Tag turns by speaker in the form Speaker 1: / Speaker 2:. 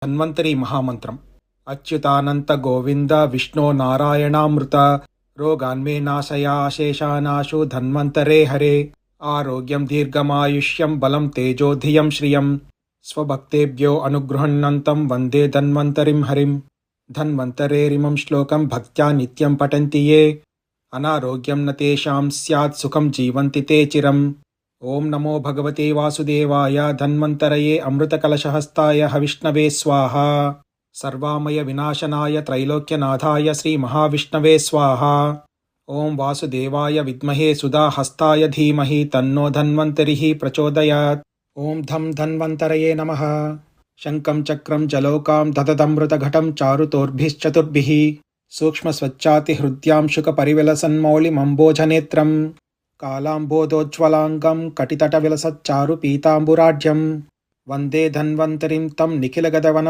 Speaker 1: ధన్వంతరి మహామంత్రం. అచ్యుతానంత గోవింద విష్ణో నారాయణామృత రోగాన్మే నాశయాశేషానాశు ధన్వంతరే హరే. ఆరోగ్యం దీర్ఘమాయుష్యం బలం తేజోధియం శ్రియం స్వభక్తేభ్యో అనుగృహణంతం వందే ధన్వంతరిం హరిం. ధన్వంతరేరిమం శ్లోకం భక్త్యా నిత్యం పఠంతి యే అనారోగ్యం న తేషాం స్యాత్ సుఖం జీవంతి తే చిరం. ఓం నమో భగవతే వాసుదేవాయ ధన్వంతరయే అమృతకలశహస్తాయ హవిష్ణవే స్వాహా. సర్వామయ వినాశనాయ త్రైలోక్యనాథాయ శ్రీ మహావిష్ణవే స్వాహా. ఓం వాసుదేవాయ విద్మహే సుధాహస్తాయ ధీమహి తన్నో ధన్వంతరిః ప్రచోదయాత్. ఓం ధం ధన్వంతరయే నమః. శంఖం చక్రం జలౌకాం దదదమృతఘటం చారుతోర్భిశ్చతుర్భిః సూక్ష్మస్వచ్ఛాతిహృద్యాం శుకపరివిలసన్మౌళిమంబోజనేత్రం కాలాంబోదోజ్వలాంగం కటితటవిలసచ్చారు పీతాంబురాఢ్యం. వందే ధన్వంతరిం తం నిఖిలగదవన